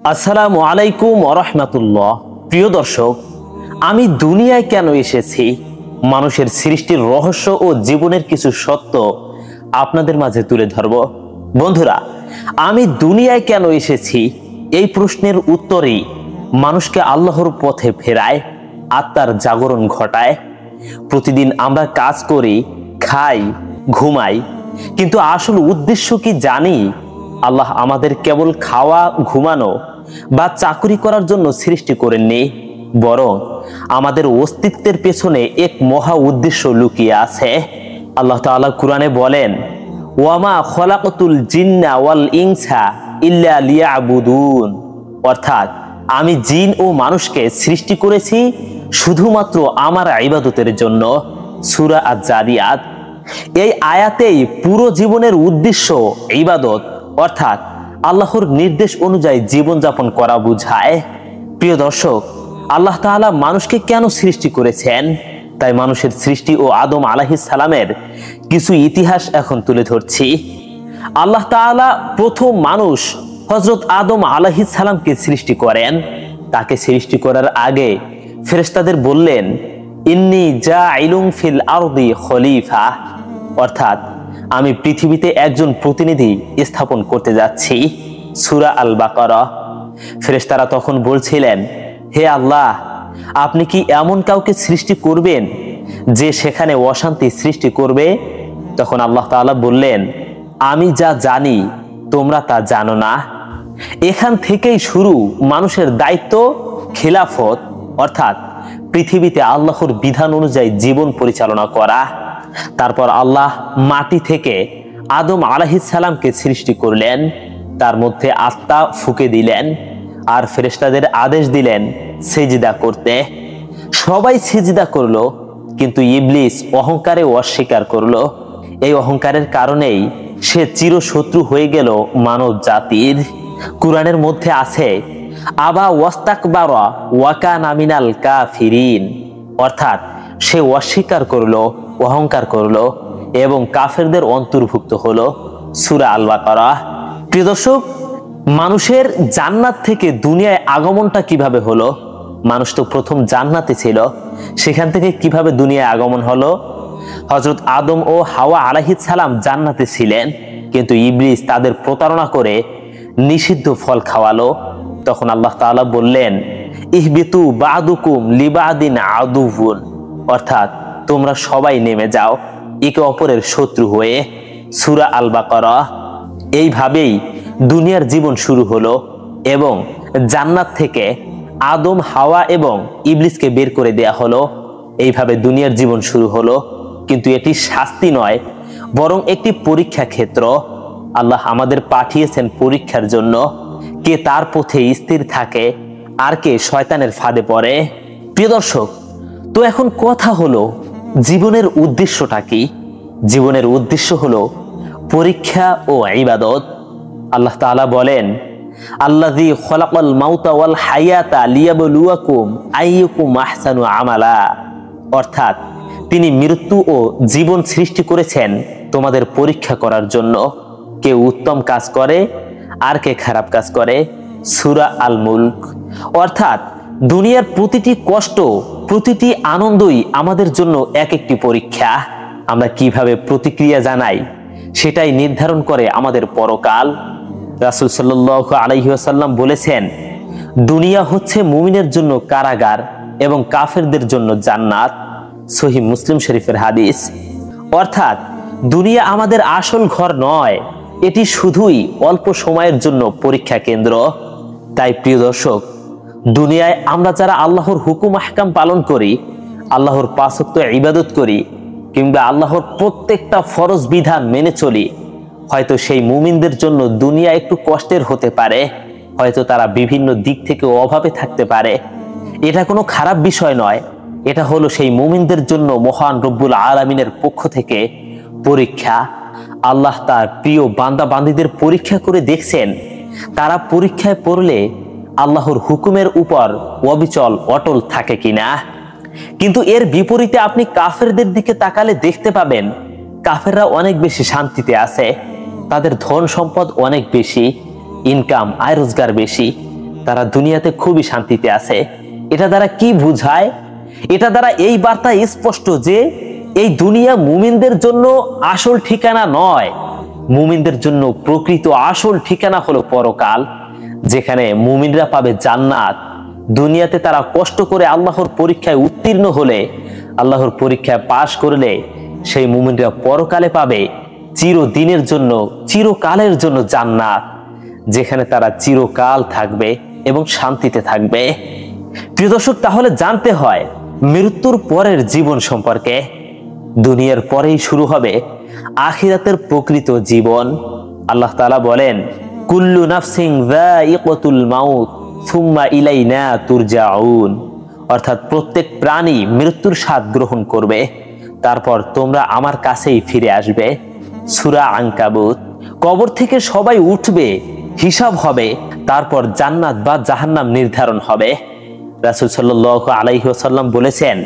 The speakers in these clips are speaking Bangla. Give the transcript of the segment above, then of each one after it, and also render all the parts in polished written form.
আসসালামু আলাইকুম ওয়া রাহমাতুল্লাহ। প্রিয় দর্শক, আমি দুনিয়ায় কেন এসেছি, মানুষের সৃষ্টির রহস্য ও জীবনের কিছু সত্য আপনাদের মাঝে তুলে ধরব। বন্ধুরা, আমি দুনিয়ায় কেন এসেছি এই প্রশ্নের উত্তরেই মানুষকে আল্লাহর পথে ফেরায়, আত্মার জাগরণ ঘটায়। প্রতিদিন আমরা কাজ করি, খাই, ঘুমাই, কিন্তু আসল উদ্দেশ্য কি জানি? আল্লাহ আমাদের কেবল খাওয়া, ঘুমানো বা চাকরি করার জন্য সৃষ্টি করেননি, বরং আমাদের অস্তিত্বের পেছনে এক মহা উদ্দেশ্য লুকিয়ে আছে। আল্লাহ তাআলা কুরআনে বলেন, ওয়ামা খলাকতুল জিন্না ওয়াল ইনসা ইল্লা লিয়াবুদুন, অর্থাৎ আমি জিন ও মানুষকে সৃষ্টি করেছি শুধুমাত্র আমার ইবাদতের জন্য। সূরা আয-যারিয়াত। এই আয়াতেই পুরো জীবনের উদ্দেশ্য ইবাদত, অর্থাৎ আল্লাহর নির্দেশ অনুযায়ী জীবনযাপন করা বোঝায়। প্রিয় দর্শক, আল্লাহ তাআলা মানুষকে কেন সৃষ্টি করেছেন, তাই মানুষের সৃষ্টি ও আদম আলাইহিস সালামের কিছু ইতিহাস এখন তুলে ধরছি। আল্লাহ তাআলা প্রথম মানুষ হযরত আদম আলাইহিস সালামকে সৃষ্টি করেন। তাকে সৃষ্টি করার আগে ফেরেশতাদের বললেন, ইন্নী জাইলুম ফিল আরদি খলিফা, অর্থাৎ আমি পৃথিবীতে একজন প্রতিনিধি স্থাপন করতে যাচ্ছি। সূরা আল বাকারা। ফেরেশতারা তখন বলছিলেন, হে আল্লাহ, আপনি কি এমন কাউকে সৃষ্টি করবেন যে সেখানে অশান্তি সৃষ্টি করবে? তখন আল্লাহ তাআলা বললেন, আমি যা জানি তোমরা তা জানো না। এখান থেকেই শুরু মানুষের দায়িত্ব, খিলাফত, অর্থাৎ পৃথিবীতে আল্লাহর বিধান অনুযায়ী জীবন পরিচালনা করা। তারপর আল্লাহ মাটি থেকে আদম আলাইহিস সালামকে সৃষ্টি করলেন, তার মধ্যে আত্মা ফুঁকে দিলেন আর ফেরেশতাদের আদেশ দিলেন সিজদা করতে। সবাই সিজদা করলো, কিন্তু ইবলিস অহংকারে অস্বীকার করলো। এই অহংকারের কারণেই সে চিরশত্রু হয়ে গেল মানব জাতির। কুরআনের মধ্যে আছে, আবা ওয়াস্তাকবারা ওয়া কানা মিনাল কাফিরিন, অর্থাৎ সে অস্বীকার করলো, অহংকার করলো এবং কাফেরদের অন্তর্ভুক্ত হলো। সূরা আল বাকারা। প্রিয় দর্শক, মানুষের জান্নাত থেকে দুনিয়ায় আগমনটা কিভাবে হলো? মানুষ তো প্রথম জান্নাতে ছিল, সেখান থেকে কিভাবে দুনিয়ায় আগমন হলো? হযরত আদম ও হাওয়া আলাইহিস সালাম জান্নাতে ছিলেন, কিন্তু ইবলিস তাদের প্রতারণা করে নিষিদ্ধ ফল খাওয়ালো। তখন আল্লাহ তাআলা বললেন, ইহবিতু বাদুকুম লিবাদিন আদুউন, অর্থাৎ তোমরা সবাই নেমে যাও একে অপরের শত্রু হয়ে। সূরা আল বাকারা। এইভাবেই দুনিয়ার জীবন শুরু হলো এবং জান্নাত থেকে আদম, হাওয়া এবং ইবলিসকে বের করে দেয়া হলো। এইভাবে দুনিয়ার জীবন শুরু হলো, কিন্তু এটি শাস্তি নয়, বরং একটি পরীক্ষা ক্ষেত্র। আল্লাহ আমাদের পাঠিয়েছেন পরীক্ষার জন্য। কে তার পথে স্থির থাকে আর কে শয়তানের ফাঁদে পড়ে। প্রিয় দর্শক, তো এখন কথা হলো, জীবনের উদ্দেশ্যটা কি? জীবনের উদ্দেশ্য হলো পরীক্ষা ও ইবাদত। আল্লাহ তাআলা বলেন, আল্লাযী খলাকাল মাউতা ওয়াল হায়াতা লিয়াবলুয়াকুম আইয়ুকুম আহসানু আমালা, অর্থাৎ তিনি মৃত্যু ও জীবন সৃষ্টি করেছেন তোমাদের পরীক্ষা করার জন্য, কে উত্তম কাজ করে আর কে খারাপ কাজ করে। সূরা আল মুলক। অর্থাৎ দুনিয়ার প্রতিটি কষ্ট, প্রতিটি আনন্দই আমাদের জন্য এক একটি পরীক্ষা। আমরা কিভাবে প্রতিক্রিয়া জানাই সেটাই নির্ধারণ করে আমাদের পরকাল। রাসূল সাল্লাল্লাহু আলাইহি ওয়াসাল্লাম বলেছেন, দুনিয়া হচ্ছে মুমিনের জন্য কারাগার এবং কাফেরদের জন্য জান্নাত। সহিহ মুসলিম শরীফের হাদিস। অর্থাৎ দুনিয়া আমাদের আসল ঘর নয়, এটি শুধুই অল্প সময়ের জন্য পরীক্ষা কেন্দ্র। তাই প্রিয় দর্শক, দুনিয়ায় আমরা যারা আল্লাহর হুকুম আহকাম পালন করি, আল্লাহর পাঁচ ওয়াক্ত ইবাদত করি, কিংবা আল্লাহর প্রত্যেকটা ফরজ বিধান মেনে চলি, হয়তো সেই মুমিনদের জন্য দুনিয়া একটু কষ্টের হতে পারে, হয়তো তারা বিভিন্ন দিক থেকে অভাবে থাকতে পারে। এটা কোনো খারাপ বিষয় নয়, এটা হলো সেই মুমিনদের জন্য মহান রব্বুল আলামিনের পক্ষ থেকে পরীক্ষা। আল্লাহ তার প্রিয় বান্দা বান্দীদের পরীক্ষা করে দেখছেন তারা পরীক্ষায় পড়লে আল্লাহর হুকুমের উপর অবিচল অটল থাকে কিনা। কিন্তু এর বিপরীতে আপনি কাফেরদের দিকে তাকালে দেখতে পাবেন কাফেররা অনেক বেশি শান্তিতে আছে, তাদের ধন সম্পদ অনেক বেশি, ইনকাম আয় রোজগার বেশি, তারা দুনিয়াতে খুবই শান্তিতে আছে। এটা দ্বারা কি বুঝায়? এটা দ্বারা এই বার্তা স্পষ্ট যে এই দুনিয়া মুমিনদের জন্য আসল ঠিকানা নয়। মুমিনদের জন্য প্রকৃত আসল ঠিকানা হলো পরকাল, যেখানে মুমিনরা পাবে জান্নাত। দুনিয়াতে তারা কষ্ট করে আল্লাহর পরীক্ষায় উত্তীর্ণ হলে, আল্লাহর পরীক্ষায় পাশ করলে সেই মুমিনরা পরকালে পাবে চিরদিনের জন্য, চিরকালের জন্য জান্নাত, যেখানে তারা চিরকাল থাকবে এবং শান্তিতে থাকবে। প্রিয় দর্শক, তাহলে জানতে হয় মৃত্যুর পরের জীবন সম্পর্কে। দুনিয়ার পরেই শুরু হবে আখিরাতের প্রকৃত জীবন। আল্লাহ তাআলা বলেন, কুল্লু নাফসিন যায়িকাতুল মাউত সুম্মা ইলাইনা তুরজাউন, অর্থাৎ প্রত্যেক প্রাণী মৃত্যুর স্বাদ গ্রহণ করবে, তারপর তোমরা আমার কাছেই ফিরে আসবে। সূরা আনকাবুত। কবর থেকে সবাই উঠবে, হিসাব হবে, তারপর জান্নাত বা জাহান্নাম নির্ধারণ হবে। রাসূল সাল্লাল্লাহু আলাইহি ওয়াসাল্লাম বলেছেন,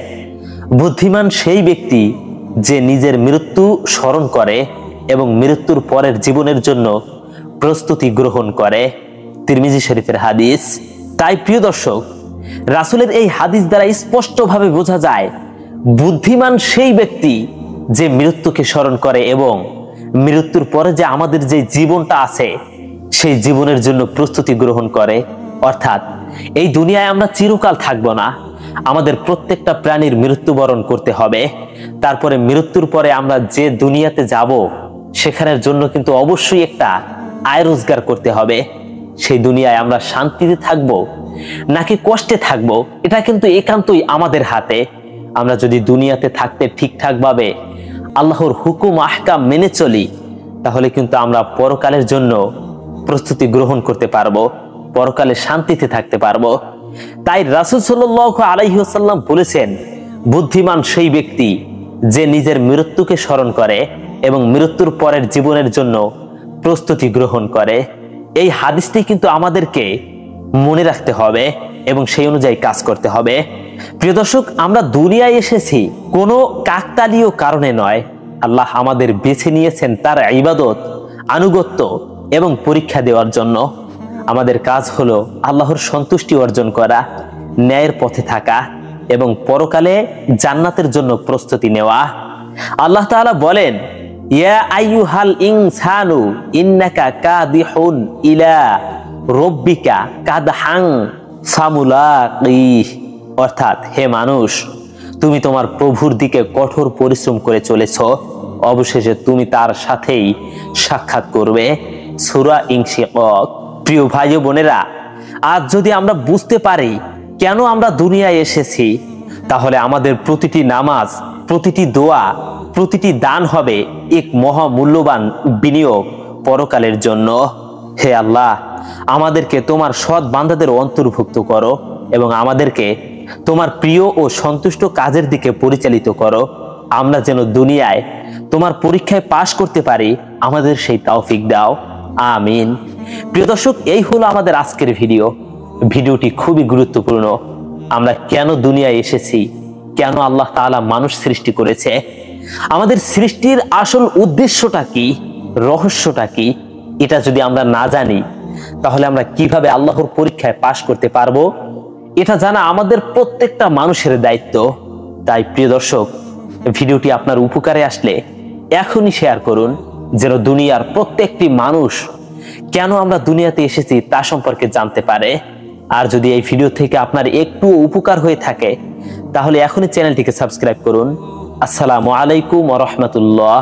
বুদ্ধিমান সেই ব্যক্তি যে নিজের মৃত্যু স্মরণ করে এবং মৃত্যুর পরের জীবনের জন্য প্রস্তুতি গ্রহণ করে। তিরমিজি শরীফের হাদিস। তাই প্রিয় দর্শক, রাসূলের এই হাদিস দ্বারা স্পষ্টভাবে বোঝা যায় বুদ্ধিমান সেই ব্যক্তি যে মৃত্যুকে স্মরণ করে এবং মৃত্যুর পরে যে আমাদের যে জীবনটা আছে সেই জীবনের জন্য প্রস্তুতি গ্রহণ করে। অর্থাৎ এই দুনিয়ায় আমরা চিরকাল থাকবো না, আমাদের প্রত্যেকটা প্রাণীর মৃত্যুবরণ করতে হবে। তারপরে মৃত্যুর পরে আমরা যে দুনিয়াতে যাব সেখানের জন্য কিন্তু অবশ্যই একটা আয় রোজগার করতে হবে। সেই দুনিয়ায় আমরা শান্তিতে থাকবো নাকি কষ্টে থাকবো, এটা কিন্তু একান্তই আমাদের হাতে। আমরা যদি দুনিয়াতে থাকতে ঠিকঠাক ভাবে আল্লাহর হুকুম আহকাম মেনে চলি, তাহলে কিন্তু আমরা পরকালের জন্য প্রস্তুতি গ্রহণ করতে পারবো, পরকালে শান্তিতে থাকতে পারবো। তাই রাসূল সাল্লাল্লাহু আলাইহি ওয়াসাল্লাম বলেছেন, বুদ্ধিমান সেই ব্যক্তি যে নিজের মৃত্যুকে স্মরণ করে এবং মৃত্যুর পরের জীবনের জন্য প্রস্তুতি গ্রহণ করে। এই হাদিসটি কিন্তু আমাদেরকে মনে রাখতে হবে এবং সেই অনুযায়ী কাজ করতে হবে। প্রিয় দর্শক, আমরা দুনিয়ায় এসেছি কোনো কাকতালীয় কারণে নয়। আল্লাহ আমাদের বেছে নিয়েছেন তার ইবাদত, আনুগত্য এবং পরীক্ষা দেওয়ার জন্য। আমাদের কাজ হলো আল্লাহর সন্তুষ্টি অর্জন করা, ন্যায়ের পথে থাকা এবং পরকালে জান্নাতের জন্য প্রস্তুতি নেওয়া। আল্লাহ তাআলা বলেন, ইয়া আইয়ুহাল ইনসানু ইন্নাকা কাদিহুন ইলা রব্বিকা কাদহান ফামুলাকিহ, অর্থাৎ হে মানুষ, তুমি তোমার প্রভুর দিকে কঠোর পরিশ্রম করে চলেছ, অবশেষে তুমি তার সাথেই সাক্ষাৎ করবে। সূরা ইনশিকাক। প্রিয় ভাই ও বোনেরা, আজ যদি আমরা বুঝতে পারি কেন আমরা দুনিয়ায় এসেছি, তাহলে আমাদের প্রতিটি নামাজ, প্রতিটি দোয়া, প্রতিটি দান হবে এক মহামূল্যবান বিনিয়োগ পরকালের জন্য। হে আল্লাহ, আমাদেরকে তোমার সৎ বান্দাদের অন্তর্ভুক্ত করো এবং আমাদেরকে তোমার প্রিয় ও সন্তুষ্ট কাজের দিকে পরিচালিত করো। আমরা যেন দুনিয়ায় তোমার পরীক্ষায় পাশ করতে পারি, আমাদের সেই তৌফিক দাও, আমিন। প্রিয় দর্শক, এই হলো আমাদের আজকের ভিডিওটি খুবই গুরুত্বপূর্ণ। আমরা কেন দুনিয়ায় এসেছি, কেন আল্লাহ তাআলা মানুষ সৃষ্টি করেছে, আমাদের সৃষ্টির আসল উদ্দেশ্যটা কি, রহস্যটা কি, এটা যদি আমরা না জানি তাহলে আমরা কিভাবে আল্লাহর পরীক্ষায় পাশ করতে পারবো? এটা জানা আমাদের প্রত্যেকটা মানুষের দায়িত্ব। তাই প্রিয় দর্শক, ভিডিওটি আপনার উপকারে আসলে এখনই শেয়ার করুন, যেন দুনিয়ার প্রত্যেকটি মানুষ কেন আমরা দুনিয়াতে এসেছি তা সম্পর্কে জানতে পারে। আর যদি এই ভিডিও থেকে আপনার একটু উপকার হয়ে থাকে তাহলে এখনই চ্যানেলটিকে সাবস্ক্রাইব করুন। আসসালামু আলাইকুম ওয়া রাহমাতুল্লাহ।